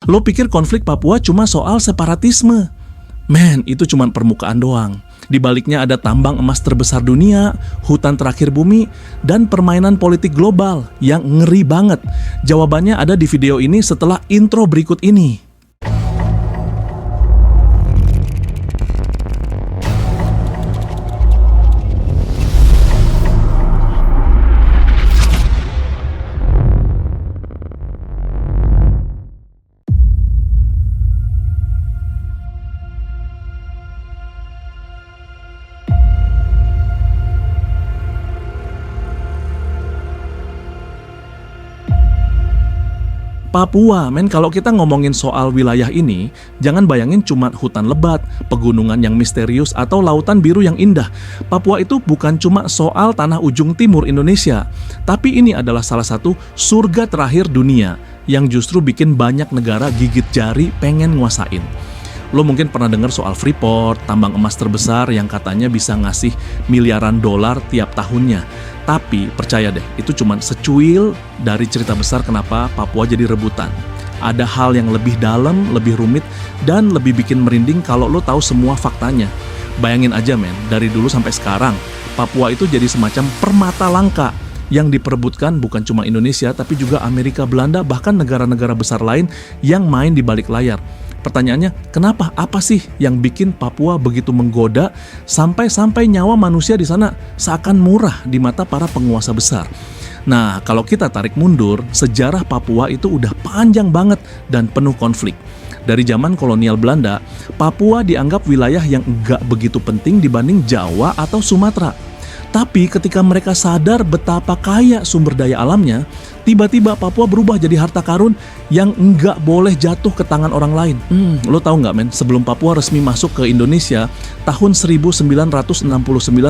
Lo pikir konflik Papua cuma soal separatisme? Men, itu cuma permukaan doang. Di baliknya ada tambang emas terbesar dunia, hutan terakhir bumi, dan permainan politik global yang ngeri banget. Jawabannya ada di video ini setelah intro berikut ini. Papua, men, kalau kita ngomongin soal wilayah ini, jangan bayangin cuma hutan lebat, pegunungan yang misterius, atau lautan biru yang indah. Papua itu bukan cuma soal tanah ujung timur Indonesia, tapi ini adalah salah satu surga terakhir dunia yang justru bikin banyak negara gigit jari pengen nguasain. Lo mungkin pernah dengar soal Freeport, tambang emas terbesar yang katanya bisa ngasih miliaran dolar tiap tahunnya. Tapi percaya deh, itu cuma secuil dari cerita besar kenapa Papua jadi rebutan. Ada hal yang lebih dalam, lebih rumit, dan lebih bikin merinding kalau lo tahu semua faktanya. Bayangin aja men, dari dulu sampai sekarang, Papua itu jadi semacam permata langka yang diperebutkan bukan cuma Indonesia, tapi juga Amerika, Belanda, bahkan negara-negara besar lain yang main di balik layar. Pertanyaannya, kenapa? Apa sih yang bikin Papua begitu menggoda sampai nyawa manusia di sana seakan murah di mata para penguasa besar? Nah, kalau kita tarik mundur, sejarah Papua itu udah panjang banget dan penuh konflik. Dari zaman kolonial Belanda, Papua dianggap wilayah yang enggak begitu penting dibanding Jawa atau Sumatera. Tapi ketika mereka sadar betapa kaya sumber daya alamnya, tiba-tiba Papua berubah jadi harta karun yang enggak boleh jatuh ke tangan orang lain. Lo tahu nggak men, sebelum Papua resmi masuk ke Indonesia, tahun 1969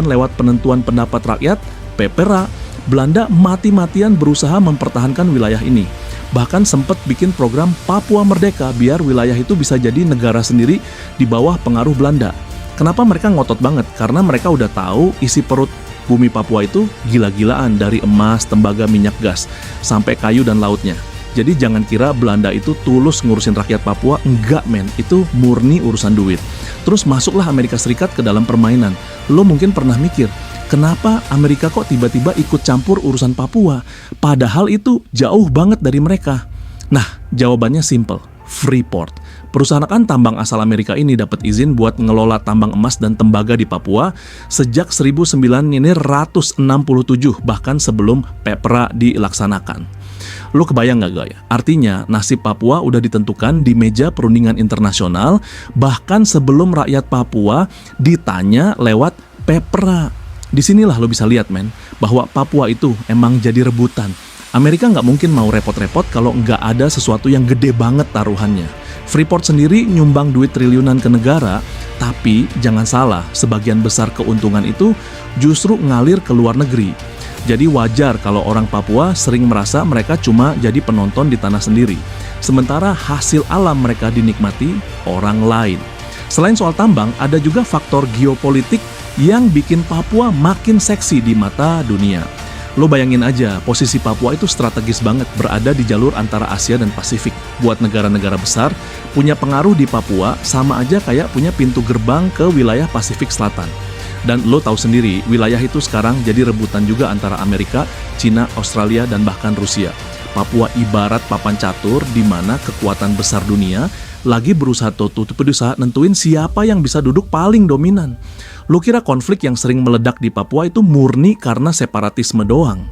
lewat penentuan pendapat rakyat, PPRA, Belanda mati-matian berusaha mempertahankan wilayah ini. Bahkan sempat bikin program Papua Merdeka biar wilayah itu bisa jadi negara sendiri di bawah pengaruh Belanda. Kenapa mereka ngotot banget? Karena mereka udah tahu isi perut bumi Papua itu gila-gilaan, dari emas, tembaga, minyak gas, sampai kayu dan lautnya. Jadi jangan kira Belanda itu tulus ngurusin rakyat Papua, enggak men, itu murni urusan duit. Terus masuklah Amerika Serikat ke dalam permainan. Lo mungkin pernah mikir, kenapa Amerika kok tiba-tiba ikut campur urusan Papua? Padahal itu jauh banget dari mereka. Nah, jawabannya simple, Freeport. Perusahaan tambang asal Amerika ini dapat izin buat ngelola tambang emas dan tembaga di Papua sejak 1967, bahkan sebelum PPRA dilaksanakan. Lo kebayang gak Gaya? Artinya nasib Papua udah ditentukan di meja perundingan internasional, bahkan sebelum rakyat Papua ditanya lewat PPRA. Disinilah lo bisa lihat men, bahwa Papua itu emang jadi rebutan. Amerika nggak mungkin mau repot-repot kalau nggak ada sesuatu yang gede banget taruhannya. Freeport sendiri nyumbang duit triliunan ke negara, tapi jangan salah, sebagian besar keuntungan itu justru ngalir ke luar negeri. Jadi wajar kalau orang Papua sering merasa mereka cuma jadi penonton di tanah sendiri, sementara hasil alam mereka dinikmati orang lain. Selain soal tambang, ada juga faktor geopolitik yang bikin Papua makin seksi di mata dunia. Lo bayangin aja, posisi Papua itu strategis banget, berada di jalur antara Asia dan Pasifik. Buat negara-negara besar, punya pengaruh di Papua sama aja kayak punya pintu gerbang ke wilayah Pasifik Selatan. Dan lo tahu sendiri, wilayah itu sekarang jadi rebutan juga antara Amerika, Cina, Australia, dan bahkan Rusia. Papua ibarat papan catur di mana kekuatan besar dunia lagi berusaha nentuin siapa yang bisa duduk paling dominan. Lu kira konflik yang sering meledak di Papua itu murni karena separatisme doang?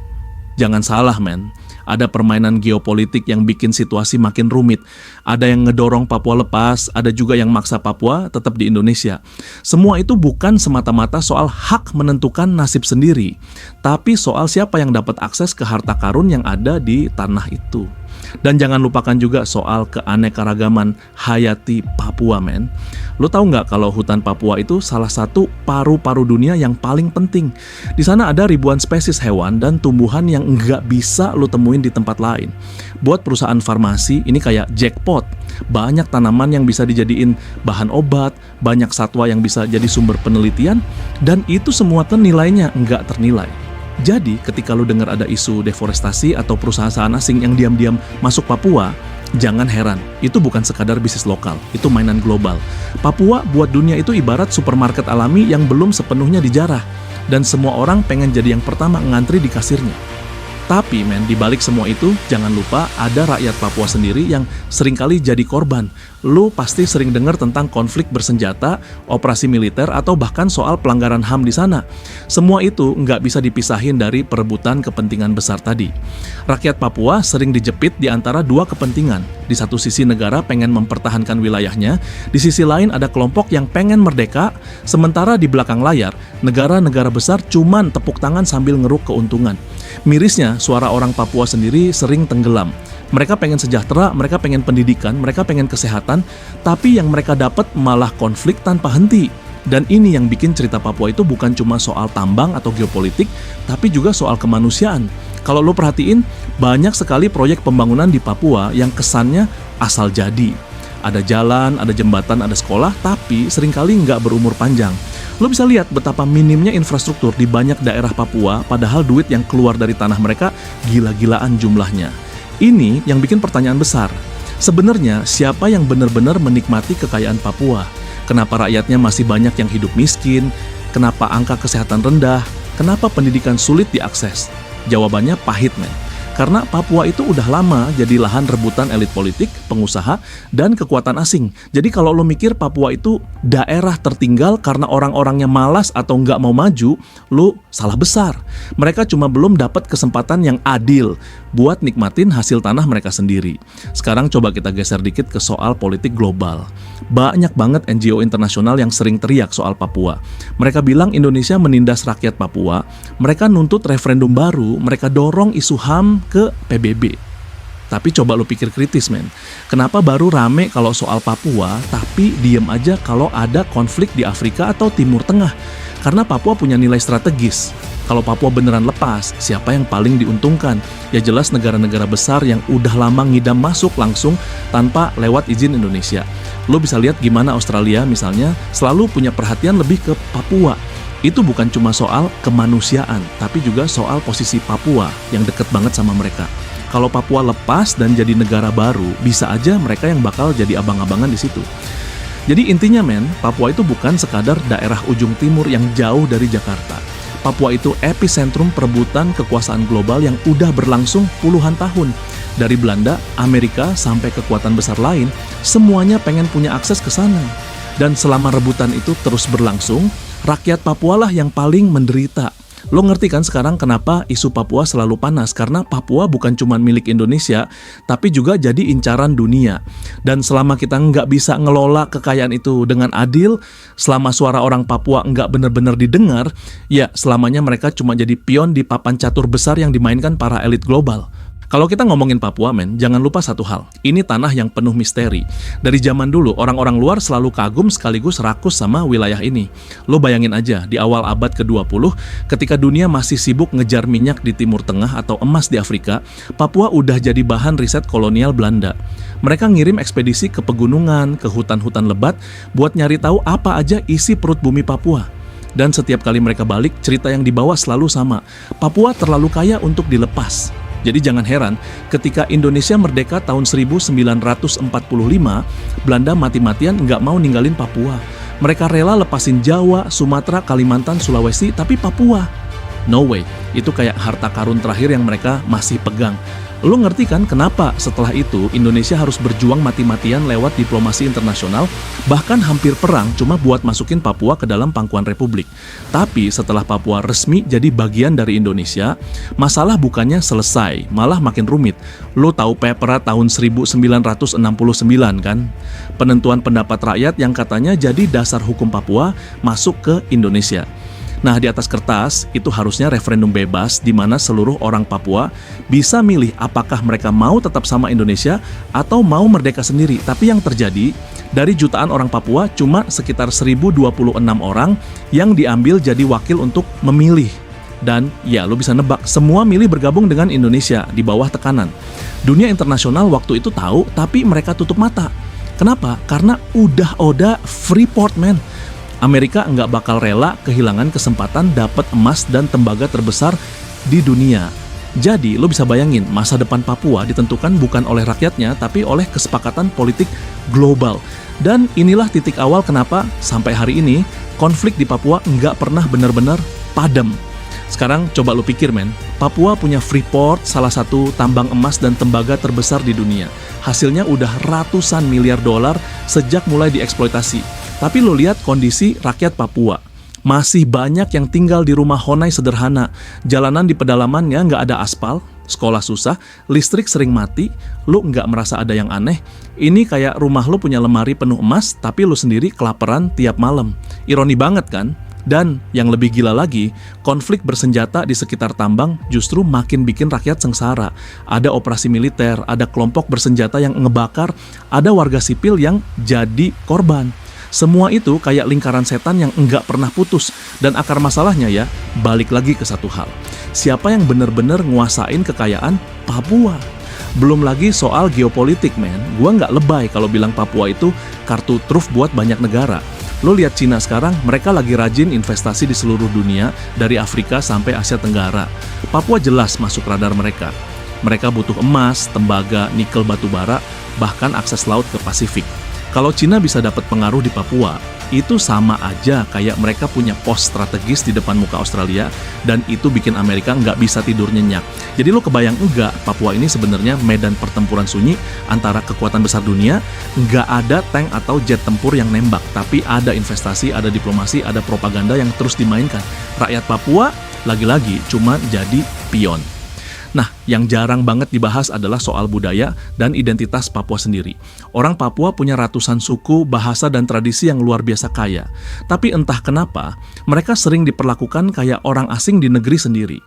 Jangan salah men, ada permainan geopolitik yang bikin situasi makin rumit. Ada yang ngedorong Papua lepas, ada juga yang maksa Papua tetap di Indonesia. Semua itu bukan semata-mata soal hak menentukan nasib sendiri, tapi soal siapa yang dapat akses ke harta karun yang ada di tanah itu. Dan jangan lupakan juga soal keanekaragaman hayati Papua men. Lo tahu nggak kalau hutan Papua itu salah satu paru-paru dunia yang paling penting. Di sana ada ribuan spesies hewan dan tumbuhan yang nggak bisa lo temuin di tempat lain. Buat perusahaan farmasi ini kayak jackpot. Banyak tanaman yang bisa dijadiin bahan obat, banyak satwa yang bisa jadi sumber penelitian, dan itu semua nilainya nggak ternilai. Jadi ketika lu dengar ada isu deforestasi atau perusahaan asing yang diam-diam masuk Papua, Jangan heran, itu bukan sekadar bisnis lokal, itu mainan global. Papua buat dunia itu ibarat supermarket alami yang belum sepenuhnya dijarah, dan semua orang pengen jadi yang pertama ngantri di kasirnya. Tapi di balik semua itu, jangan lupa ada rakyat Papua sendiri yang seringkali jadi korban. Lu pasti sering dengar tentang konflik bersenjata, operasi militer, atau bahkan soal pelanggaran HAM di sana. Semua itu nggak bisa dipisahin dari perebutan kepentingan besar tadi. Rakyat Papua sering dijepit di antara dua kepentingan. Di satu sisi negara pengen mempertahankan wilayahnya, di sisi lain ada kelompok yang pengen merdeka, sementara di belakang layar, negara-negara besar cuman tepuk tangan sambil ngeruk keuntungan. Mirisnya, suara orang Papua sendiri sering tenggelam. Mereka pengen sejahtera, mereka pengen pendidikan, mereka pengen kesehatan, tapi yang mereka dapat malah konflik tanpa henti. Dan ini yang bikin cerita Papua itu bukan cuma soal tambang atau geopolitik, tapi juga soal kemanusiaan. Kalau lo perhatiin, banyak sekali proyek pembangunan di Papua yang kesannya asal jadi. Ada jalan, ada jembatan, ada sekolah, tapi seringkali nggak berumur panjang. Lo bisa lihat betapa minimnya infrastruktur di banyak daerah Papua, padahal duit yang keluar dari tanah mereka gila-gilaan jumlahnya. Ini yang bikin pertanyaan besar. Sebenarnya siapa yang benar-benar menikmati kekayaan Papua? Kenapa rakyatnya masih banyak yang hidup miskin? Kenapa angka kesehatan rendah? Kenapa pendidikan sulit diakses? Jawabannya pahit, men. Karena Papua itu udah lama jadi lahan rebutan elit politik, pengusaha, dan kekuatan asing. Jadi kalau lo mikir Papua itu daerah tertinggal karena orang-orangnya malas atau nggak mau maju, lo salah besar. Mereka cuma belum dapat kesempatan yang adil buat nikmatin hasil tanah mereka sendiri. Sekarang coba kita geser dikit ke soal politik global. Banyak banget NGO internasional yang sering teriak soal Papua. Mereka bilang Indonesia menindas rakyat Papua, mereka nuntut referendum baru, mereka dorong isu HAM ke PBB. Tapi coba lu pikir kritis, men. Kenapa baru rame kalau soal Papua, tapi diem aja kalau ada konflik di Afrika atau Timur Tengah? Karena Papua punya nilai strategis. Kalau Papua beneran lepas, siapa yang paling diuntungkan? Ya jelas negara-negara besar yang udah lama ngidam masuk langsung tanpa lewat izin Indonesia. Lo bisa lihat gimana Australia misalnya selalu punya perhatian lebih ke Papua. Itu bukan cuma soal kemanusiaan, tapi juga soal posisi Papua yang deket banget sama mereka. Kalau Papua lepas dan jadi negara baru, bisa aja mereka yang bakal jadi abang-abangan di situ. Jadi intinya, men, Papua itu bukan sekadar daerah ujung timur yang jauh dari Jakarta. Papua itu epicentrum perebutan kekuasaan global yang udah berlangsung puluhan tahun. Dari Belanda, Amerika, sampai kekuatan besar lain, semuanya pengen punya akses ke sana. Dan selama rebutan itu terus berlangsung, rakyat Papua lah yang paling menderita. Lo ngerti kan sekarang kenapa isu Papua selalu panas? Karena Papua bukan cuma milik Indonesia, tapi juga jadi incaran dunia. Dan selama kita nggak bisa ngelola kekayaan itu dengan adil, selama suara orang Papua nggak benar-benar didengar, ya selamanya mereka cuma jadi pion di papan catur besar yang dimainkan para elit global. Kalau kita ngomongin Papua, men, jangan lupa satu hal. Ini tanah yang penuh misteri. Dari zaman dulu, orang-orang luar selalu kagum sekaligus rakus sama wilayah ini. Lo bayangin aja, di awal abad ke-20, ketika dunia masih sibuk ngejar minyak di Timur Tengah atau emas di Afrika, Papua udah jadi bahan riset kolonial Belanda. Mereka ngirim ekspedisi ke pegunungan, ke hutan-hutan lebat, buat nyari tahu apa aja isi perut bumi Papua. Dan setiap kali mereka balik, cerita yang dibawa selalu sama. Papua terlalu kaya untuk dilepas. Jadi jangan heran, ketika Indonesia merdeka tahun 1945, Belanda mati-matian nggak mau ninggalin Papua. Mereka rela lepasin Jawa, Sumatera, Kalimantan, Sulawesi, tapi Papua, no way. Itu kayak harta karun terakhir yang mereka masih pegang. Lo ngerti kan kenapa setelah itu Indonesia harus berjuang mati-matian lewat diplomasi internasional, bahkan hampir perang cuma buat masukin Papua ke dalam pangkuan Republik. Tapi setelah Papua resmi jadi bagian dari Indonesia, masalah bukannya selesai, malah makin rumit. Lo tahu Pepera tahun 1969 kan? Penentuan pendapat rakyat yang katanya jadi dasar hukum Papua masuk ke Indonesia. Nah, di atas kertas, itu harusnya referendum bebas di mana seluruh orang Papua bisa milih apakah mereka mau tetap sama Indonesia atau mau merdeka sendiri. Tapi yang terjadi, dari jutaan orang Papua, cuma sekitar 1026 orang yang diambil jadi wakil untuk memilih. Dan ya, lo bisa nebak, semua milih bergabung dengan Indonesia di bawah tekanan. Dunia internasional waktu itu tahu, tapi mereka tutup mata. Kenapa? Karena udah Freeport, man. Amerika nggak bakal rela kehilangan kesempatan dapat emas dan tembaga terbesar di dunia. Jadi, lo bisa bayangin masa depan Papua ditentukan bukan oleh rakyatnya, tapi oleh kesepakatan politik global. Dan inilah titik awal kenapa sampai hari ini konflik di Papua nggak pernah benar-benar padam. Sekarang coba lo pikir men, Papua punya Freeport, salah satu tambang emas dan tembaga terbesar di dunia. Hasilnya udah ratusan miliar dolar sejak mulai dieksploitasi. Tapi lo lihat kondisi rakyat Papua. Masih banyak yang tinggal di rumah honai sederhana. Jalanan di pedalamannya nggak ada aspal, sekolah susah, listrik sering mati, lu nggak merasa ada yang aneh. Ini kayak rumah lu punya lemari penuh emas, tapi lu sendiri kelaparan tiap malam. Ironi banget kan? Dan yang lebih gila lagi, konflik bersenjata di sekitar tambang justru makin bikin rakyat sengsara. Ada operasi militer, ada kelompok bersenjata yang ngebakar, ada warga sipil yang jadi korban. Semua itu kayak lingkaran setan yang enggak pernah putus. Dan akar masalahnya ya, balik lagi ke satu hal. Siapa yang bener-bener nguasain kekayaan Papua? Belum lagi soal geopolitik men. Gua nggak lebay kalau bilang Papua itu kartu truf buat banyak negara. Lo lihat Cina sekarang, mereka lagi rajin investasi di seluruh dunia, dari Afrika sampai Asia Tenggara. Papua jelas masuk radar mereka. Mereka butuh emas, tembaga, nikel batubara, bahkan akses laut ke Pasifik. Kalau Cina bisa dapat pengaruh di Papua, itu sama aja kayak mereka punya pos strategis di depan muka Australia, dan itu bikin Amerika nggak bisa tidur nyenyak. Jadi lo kebayang enggak, Papua ini sebenarnya medan pertempuran sunyi antara kekuatan besar dunia. Nggak ada tank atau jet tempur yang nembak, tapi ada investasi, ada diplomasi, ada propaganda yang terus dimainkan. Rakyat Papua lagi-lagi cuma jadi pion. Nah, yang jarang banget dibahas adalah soal budaya dan identitas Papua sendiri. Orang Papua punya ratusan suku, bahasa, dan tradisi yang luar biasa kaya. Tapi entah kenapa, mereka sering diperlakukan kayak orang asing di negeri sendiri.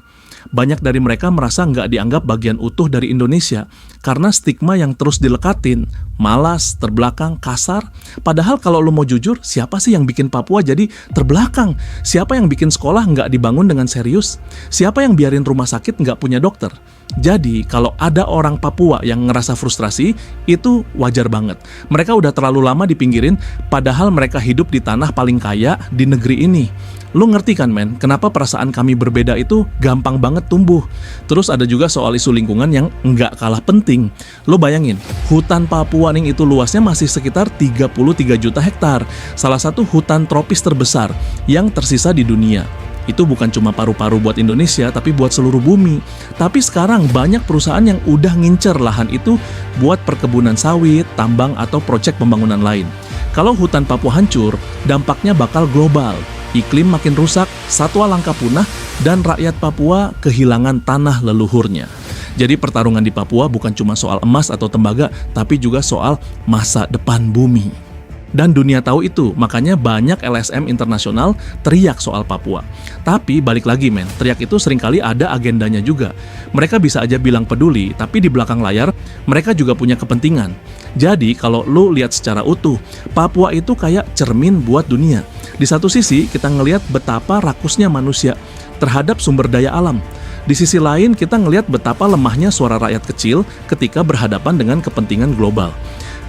Banyak dari mereka merasa nggak dianggap bagian utuh dari Indonesia karena stigma yang terus dilekatin, malas, terbelakang, kasar. Padahal kalau lo mau jujur, siapa sih yang bikin Papua jadi terbelakang? Siapa yang bikin sekolah nggak dibangun dengan serius? Siapa yang biarin rumah sakit nggak punya dokter? Jadi, kalau ada orang Papua yang ngerasa frustrasi, itu wajar banget. Mereka udah terlalu lama dipinggirin, padahal mereka hidup di tanah paling kaya di negeri ini. Lu ngerti kan men, kenapa perasaan kami berbeda itu gampang banget tumbuh. Terus ada juga soal isu lingkungan yang nggak kalah penting. Lu bayangin, hutan Papua nih itu luasnya masih sekitar 33 juta hektar. Salah satu hutan tropis terbesar yang tersisa di dunia. Itu bukan cuma paru-paru buat Indonesia, tapi buat seluruh bumi. Tapi sekarang banyak perusahaan yang udah ngincer lahan itu buat perkebunan sawit, tambang, atau proyek pembangunan lain. Kalau hutan Papua hancur, dampaknya bakal global. Iklim makin rusak, satwa langka punah, dan rakyat Papua kehilangan tanah leluhurnya. Jadi pertarungan di Papua bukan cuma soal emas atau tembaga, tapi juga soal masa depan bumi. Dan dunia tahu itu, makanya banyak LSM internasional teriak soal Papua. Tapi balik lagi men, teriak itu seringkali ada agendanya juga. Mereka bisa aja bilang peduli, tapi di belakang layar mereka juga punya kepentingan. Jadi kalau lu lihat secara utuh, Papua itu kayak cermin buat dunia. Di satu sisi kita ngelihat betapa rakusnya manusia terhadap sumber daya alam. Di sisi lain kita ngelihat betapa lemahnya suara rakyat kecil ketika berhadapan dengan kepentingan global.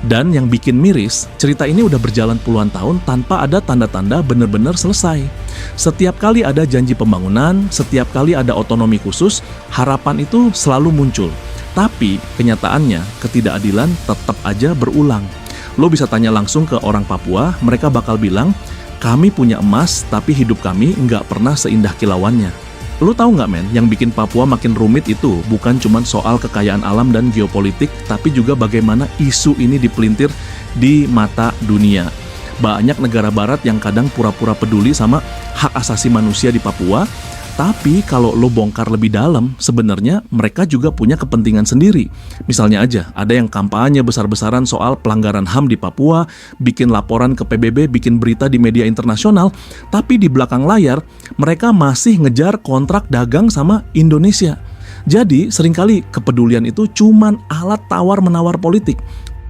Dan yang bikin miris, cerita ini udah berjalan puluhan tahun tanpa ada tanda-tanda benar-benar selesai. Setiap kali ada janji pembangunan, setiap kali ada otonomi khusus, harapan itu selalu muncul. Tapi kenyataannya, ketidakadilan tetap aja berulang. Lo bisa tanya langsung ke orang Papua, mereka bakal bilang, kami punya emas, tapi hidup kami nggak pernah seindah kilauannya. Lu tahu nggak men, yang bikin Papua makin rumit itu bukan cuma soal kekayaan alam dan geopolitik, tapi juga bagaimana isu ini dipelintir di mata dunia. Banyak negara barat yang kadang pura-pura peduli sama hak asasi manusia di Papua, tapi kalau lo bongkar lebih dalam, sebenarnya mereka juga punya kepentingan sendiri. Misalnya aja, ada yang kampanye besar-besaran soal pelanggaran HAM di Papua, bikin laporan ke PBB, bikin berita di media internasional, tapi di belakang layar, mereka masih ngejar kontrak dagang sama Indonesia. Jadi, seringkali kepedulian itu cuman alat tawar-menawar politik.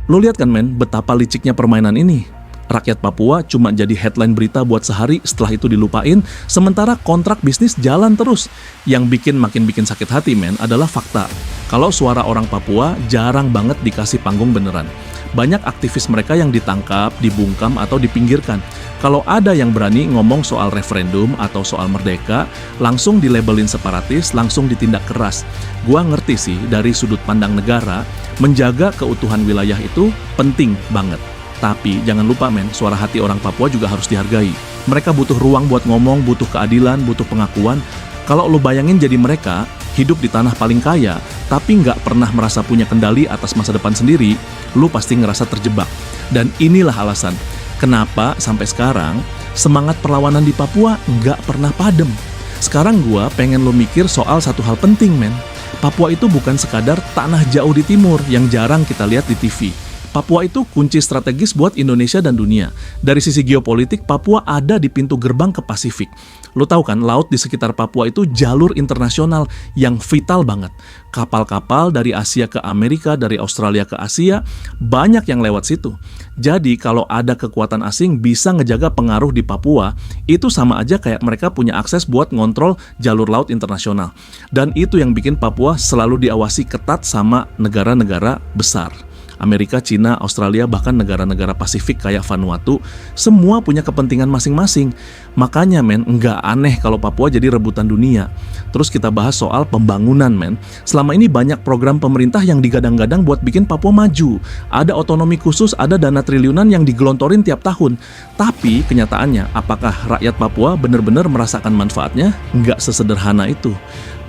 Lo lihat kan men, betapa liciknya permainan ini. Rakyat Papua cuma jadi headline berita buat sehari, setelah itu dilupain, sementara kontrak bisnis jalan terus. Yang makin bikin sakit hati adalah fakta. Kalau suara orang Papua jarang banget dikasih panggung beneran. Banyak aktivis mereka yang ditangkap, dibungkam, atau dipinggirkan. Kalau ada yang berani ngomong soal referendum atau soal merdeka, langsung dilabelin separatis, langsung ditindak keras. Gua ngerti sih, dari sudut pandang negara, menjaga keutuhan wilayah itu penting banget. Tapi jangan lupa suara hati orang Papua juga harus dihargai. Mereka butuh ruang buat ngomong, butuh keadilan, butuh pengakuan. Kalau lo bayangin jadi mereka, hidup di tanah paling kaya, tapi nggak pernah merasa punya kendali atas masa depan sendiri, lo pasti ngerasa terjebak. Dan inilah alasan kenapa sampai sekarang semangat perlawanan di Papua nggak pernah padam. Sekarang gua pengen lo mikir soal satu hal penting, Papua itu bukan sekadar tanah jauh di timur yang jarang kita lihat di TV. Papua itu kunci strategis buat Indonesia dan dunia. Dari sisi geopolitik, Papua ada di pintu gerbang ke Pasifik. Lo tahu kan, laut di sekitar Papua itu jalur internasional yang vital banget. Kapal-kapal dari Asia ke Amerika, dari Australia ke Asia, banyak yang lewat situ. Jadi kalau ada kekuatan asing bisa ngejaga pengaruh di Papua, itu sama aja kayak mereka punya akses buat ngontrol jalur laut internasional. Dan itu yang bikin Papua selalu diawasi ketat sama negara-negara besar. Amerika, Cina, Australia, bahkan negara-negara Pasifik kayak Vanuatu, semua punya kepentingan masing-masing. Makanya nggak aneh kalau Papua jadi rebutan dunia. Terus kita bahas soal pembangunan Selama ini banyak program pemerintah yang digadang-gadang buat bikin Papua maju. Ada otonomi khusus, ada dana triliunan yang digelontorin tiap tahun. Tapi kenyataannya, apakah rakyat Papua benar-benar merasakan manfaatnya? Nggak sesederhana itu.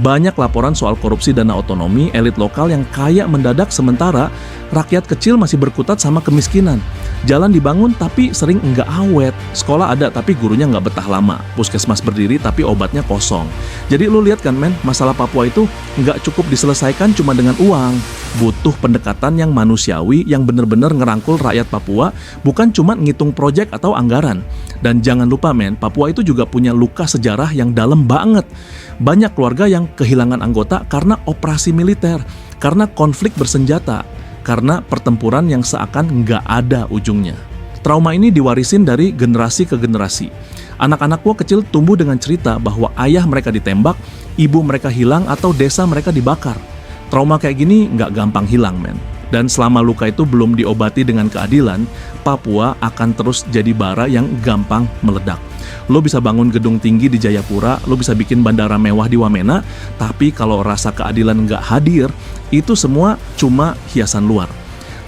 Banyak laporan soal korupsi dana otonomi, elit lokal yang kaya mendadak sementara rakyat kecil masih berkutat sama kemiskinan. Jalan dibangun tapi sering nggak awet. Sekolah ada tapi gurunya nggak betah lama. Puskesmas berdiri tapi obatnya kosong. Jadi lu lihat kan masalah Papua itu nggak cukup diselesaikan cuma dengan uang. Butuh pendekatan yang manusiawi yang benar-benar ngerangkul rakyat Papua, bukan cuma ngitung proyek atau anggaran. Dan jangan lupa Papua itu juga punya luka sejarah yang dalam banget. Banyak keluarga yang kehilangan anggota karena operasi militer, karena konflik bersenjata, karena pertempuran yang seakan nggak ada ujungnya. Trauma ini diwarisin dari generasi ke generasi. Anak-anak gua kecil tumbuh dengan cerita bahwa ayah mereka ditembak, ibu mereka hilang, atau desa mereka dibakar. Trauma kayak gini nggak gampang hilang, Dan selama luka itu belum diobati dengan keadilan, Papua akan terus jadi bara yang gampang meledak. Lo bisa bangun gedung tinggi di Jayapura, lo bisa bikin bandara mewah di Wamena, tapi kalau rasa keadilan nggak hadir, itu semua cuma hiasan luar.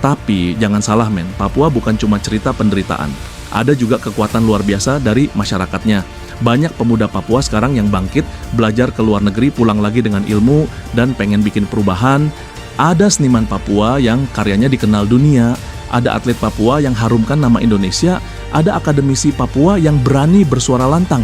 Tapi jangan salah Papua bukan cuma cerita penderitaan. Ada juga kekuatan luar biasa dari masyarakatnya. Banyak pemuda Papua sekarang yang bangkit, belajar ke luar negeri, pulang lagi dengan ilmu, dan pengen bikin perubahan. Ada seniman Papua yang karyanya dikenal dunia, ada atlet Papua yang harumkan nama Indonesia, ada akademisi Papua yang berani bersuara lantang.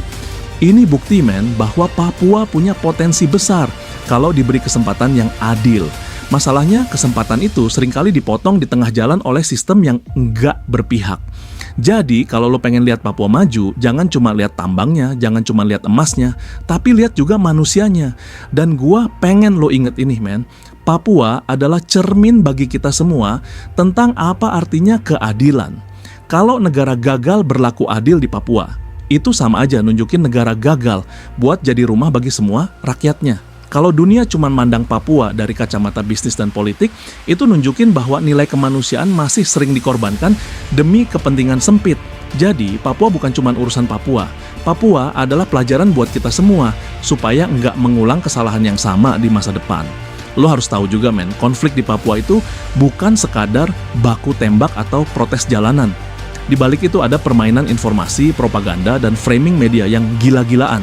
Ini bukti bahwa Papua punya potensi besar kalau diberi kesempatan yang adil. Masalahnya kesempatan itu seringkali dipotong di tengah jalan oleh sistem yang enggak berpihak. Jadi kalau lo pengen lihat Papua maju, jangan cuma lihat tambangnya, jangan cuma lihat emasnya, tapi lihat juga manusianya. Dan gua pengen lo inget ini Papua adalah cermin bagi kita semua tentang apa artinya keadilan. Kalau negara gagal berlaku adil di Papua, itu sama aja nunjukin negara gagal buat jadi rumah bagi semua rakyatnya. Kalau dunia cuma mandang Papua dari kacamata bisnis dan politik, itu nunjukin bahwa nilai kemanusiaan masih sering dikorbankan demi kepentingan sempit. Jadi, Papua bukan cuma urusan Papua. Papua adalah pelajaran buat kita semua, supaya nggak mengulang kesalahan yang sama di masa depan. Lo harus tahu juga konflik di Papua itu bukan sekadar baku tembak atau protes jalanan. Di balik itu ada permainan informasi, propaganda, dan framing media yang gila-gilaan.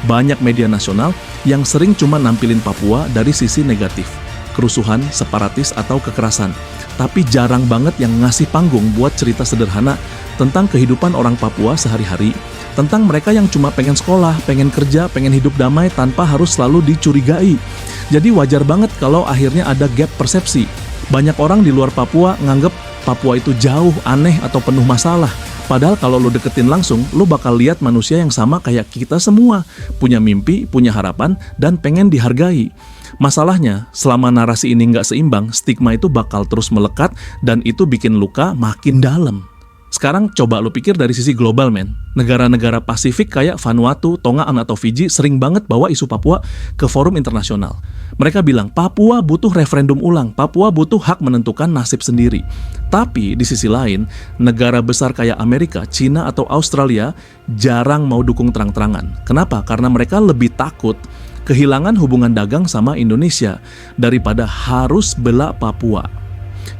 Banyak media nasional yang sering cuma nampilin Papua dari sisi negatif, kerusuhan, separatis, atau kekerasan. Tapi jarang banget yang ngasih panggung buat cerita sederhana tentang kehidupan orang Papua sehari-hari, tentang mereka yang cuma pengen sekolah, pengen kerja, pengen hidup damai tanpa harus selalu dicurigai. Jadi wajar banget kalau akhirnya ada gap persepsi. Banyak orang di luar Papua nganggep Papua itu jauh, aneh, atau penuh masalah. Padahal kalau lo deketin langsung, lo bakal lihat manusia yang sama kayak kita semua. Punya mimpi, punya harapan, dan pengen dihargai. Masalahnya, selama narasi ini nggak seimbang, stigma itu bakal terus melekat dan itu bikin luka makin dalam. Sekarang coba lu pikir dari sisi global, men. Negara-negara Pasifik kayak Vanuatu, Tongaan atau Fiji sering banget bawa isu Papua ke forum internasional. Mereka bilang Papua butuh referendum ulang, Papua butuh hak menentukan nasib sendiri. Tapi di sisi lain, negara besar kayak Amerika, China atau Australia jarang mau dukung terang-terangan. Kenapa? Karena mereka lebih takut kehilangan hubungan dagang sama Indonesia daripada harus bela Papua.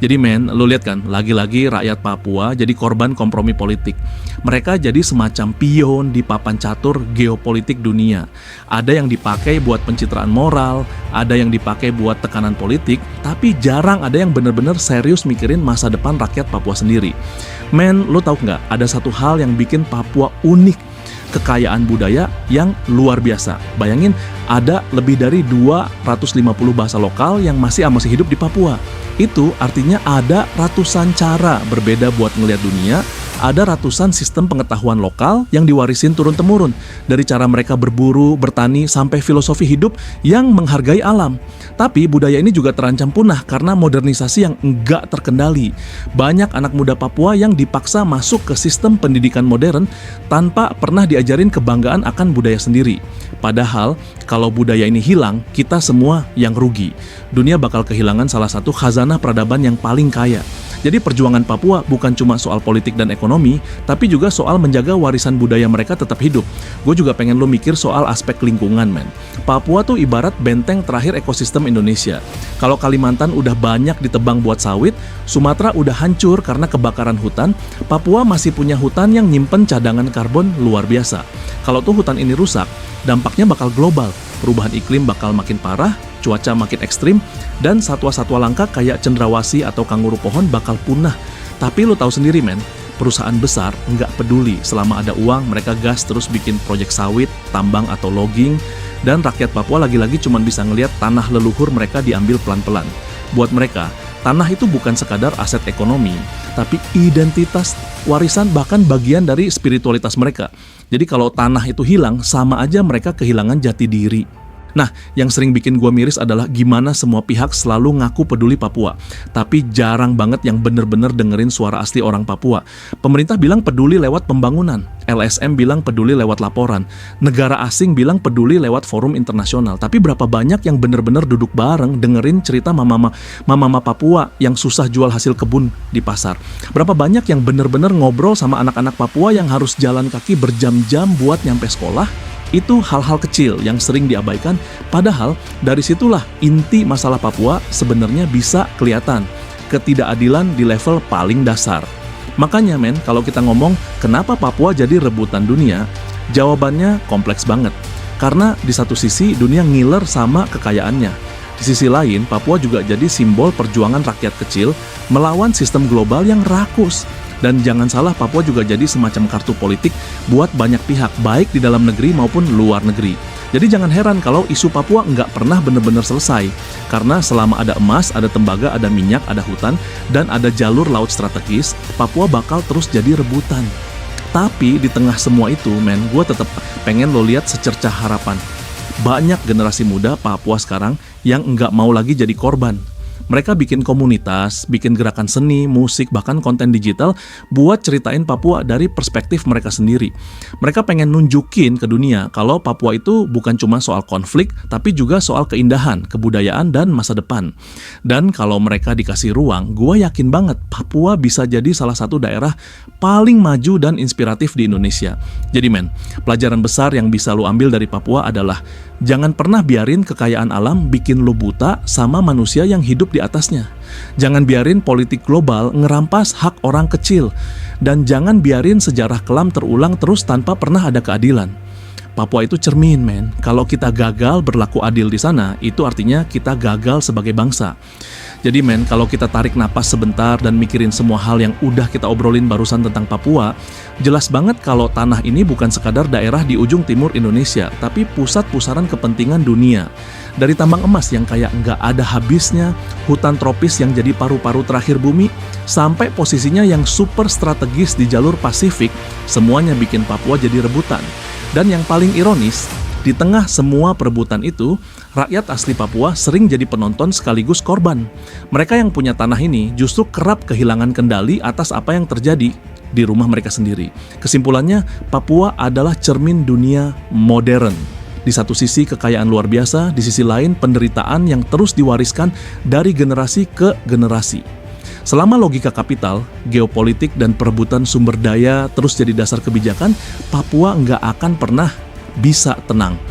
Jadi men, lo lihat kan, lagi-lagi rakyat Papua jadi korban kompromi politik. Mereka jadi semacam pion di papan catur geopolitik dunia. Ada yang dipakai buat pencitraan moral, ada yang dipakai buat tekanan politik, tapi jarang ada yang benar-benar serius mikirin masa depan rakyat Papua sendiri. Men, lo tahu nggak, ada satu hal yang bikin Papua unik. Kekayaan budaya yang luar biasa. Bayangin, ada lebih dari 250 bahasa lokal yang masih hidup di Papua. Itu artinya ada ratusan cara berbeda buat ngelihat dunia, ada ratusan sistem pengetahuan lokal yang diwarisin turun-temurun. Dari cara mereka berburu, bertani, sampai filosofi hidup yang menghargai alam. Tapi budaya ini juga terancam punah karena modernisasi yang enggak terkendali. Banyak anak muda Papua yang dipaksa masuk ke sistem pendidikan modern tanpa pernah diajarin kebanggaan akan budaya sendiri. Padahal, kalau budaya ini hilang, kita semua yang rugi. Dunia bakal kehilangan salah satu khazanah peradaban yang paling kaya. Jadi perjuangan Papua bukan cuma soal politik dan ekonomi, tapi juga soal menjaga warisan budaya mereka tetap hidup. Gue juga pengen lo mikir soal aspek lingkungan, men. Papua tuh ibarat benteng terakhir ekosistem Indonesia. Kalau Kalimantan udah banyak ditebang buat sawit, Sumatera udah hancur karena kebakaran hutan, Papua masih punya hutan yang nyimpen cadangan karbon luar biasa. Kalau tuh hutan ini rusak, dampaknya bakal global. Perubahan iklim bakal makin parah, cuaca makin ekstrim, dan satwa-satwa langka kayak cendrawasih atau kanguru pohon bakal punah. Tapi lo tahu sendiri, men, perusahaan besar nggak peduli. Selama ada uang, mereka gas terus bikin proyek sawit, tambang atau logging, dan rakyat Papua lagi-lagi cuma bisa ngelihat tanah leluhur mereka diambil pelan-pelan. Buat mereka, tanah itu bukan sekadar aset ekonomi, tapi identitas, warisan, bahkan bagian dari spiritualitas mereka. Jadi kalau tanah itu hilang, sama aja mereka kehilangan jati diri. Nah, yang sering bikin gua miris adalah gimana semua pihak selalu ngaku peduli Papua, tapi jarang banget yang bener-bener dengerin suara asli orang Papua. Pemerintah bilang peduli lewat pembangunan, LSM bilang peduli lewat laporan, negara asing bilang peduli lewat forum internasional. Tapi berapa banyak yang bener-bener duduk bareng dengerin cerita mama Papua yang susah jual hasil kebun di pasar? Berapa banyak yang bener-bener ngobrol sama anak-anak Papua yang harus jalan kaki berjam-jam buat nyampe sekolah? Itu hal-hal kecil yang sering diabaikan, padahal dari situlah inti masalah Papua sebenarnya bisa kelihatan. Ketidakadilan di level paling dasar. Makanya men, kalau kita ngomong kenapa Papua jadi rebutan dunia, jawabannya kompleks banget. Karena di satu sisi dunia ngiler sama kekayaannya. Di sisi lain, Papua juga jadi simbol perjuangan rakyat kecil melawan sistem global yang rakus. Dan jangan salah, Papua juga jadi semacam kartu politik buat banyak pihak, baik di dalam negeri maupun luar negeri. Jadi jangan heran kalau isu Papua nggak pernah benar-benar selesai. Karena selama ada emas, ada tembaga, ada minyak, ada hutan, dan ada jalur laut strategis, Papua bakal terus jadi rebutan. Tapi di tengah semua itu, men, gue tetap pengen lo lihat secercah harapan. Banyak generasi muda Papua sekarang yang nggak mau lagi jadi korban. Mereka bikin komunitas, bikin gerakan seni, musik, bahkan konten digital buat ceritain Papua dari perspektif mereka sendiri. Mereka pengen nunjukin ke dunia kalau Papua itu bukan cuma soal konflik, tapi juga soal keindahan, kebudayaan, dan masa depan. Dan kalau mereka dikasih ruang, gue yakin banget Papua bisa jadi salah satu daerah paling maju dan inspiratif di Indonesia. Jadi men, pelajaran besar yang bisa lo ambil dari Papua adalah jangan pernah biarin kekayaan alam bikin lo buta sama manusia yang hidup di atasnya. Jangan biarin politik global ngerampas hak orang kecil. Dan jangan biarin sejarah kelam terulang terus tanpa pernah ada keadilan. Papua itu cermin, men. Kalau kita gagal berlaku adil di sana, itu artinya kita gagal sebagai bangsa. Jadi men, kalau kita tarik napas sebentar dan mikirin semua hal yang udah kita obrolin barusan tentang Papua, jelas banget kalau tanah ini bukan sekadar daerah di ujung timur Indonesia, tapi pusat pusaran kepentingan dunia. Dari tambang emas yang kayak nggak ada habisnya, hutan tropis yang jadi paru-paru terakhir bumi, sampai posisinya yang super strategis di jalur Pasifik, semuanya bikin Papua jadi rebutan. Dan yang paling ironis, di tengah semua perebutan itu, rakyat asli Papua sering jadi penonton sekaligus korban. Mereka yang punya tanah ini justru kerap kehilangan kendali atas apa yang terjadi. di rumah mereka sendiri. Kesimpulannya, Papua adalah cermin dunia modern. Di satu sisi kekayaan luar biasa, di sisi lain penderitaan yang terus diwariskan dari generasi ke generasi. Selama logika kapital, geopolitik, dan perebutan sumber daya terus jadi dasar kebijakan, Papua nggak akan pernah bisa tenang.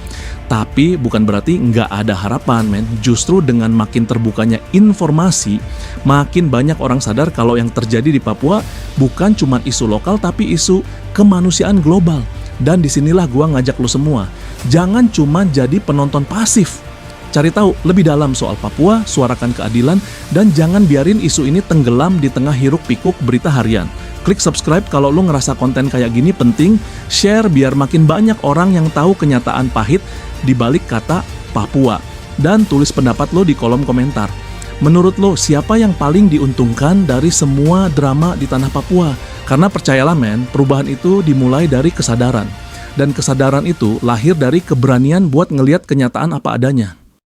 Tapi bukan berarti nggak ada harapan, men. Justru dengan makin terbukanya informasi, makin banyak orang sadar kalau yang terjadi di Papua bukan cuma isu lokal, tapi isu kemanusiaan global. Dan disinilah gua ngajak lo semua, jangan cuma jadi penonton pasif. Cari tahu lebih dalam soal Papua, suarakan keadilan, dan jangan biarin isu ini tenggelam di tengah hiruk-pikuk berita harian. Klik subscribe kalau lo ngerasa konten kayak gini penting, share biar makin banyak orang yang tahu kenyataan pahit di balik kata Papua. Dan tulis pendapat lo di kolom komentar. Menurut lo, siapa yang paling diuntungkan dari semua drama di tanah Papua? Karena percayalah men, perubahan itu dimulai dari kesadaran. Dan kesadaran itu lahir dari keberanian buat ngelihat kenyataan apa adanya.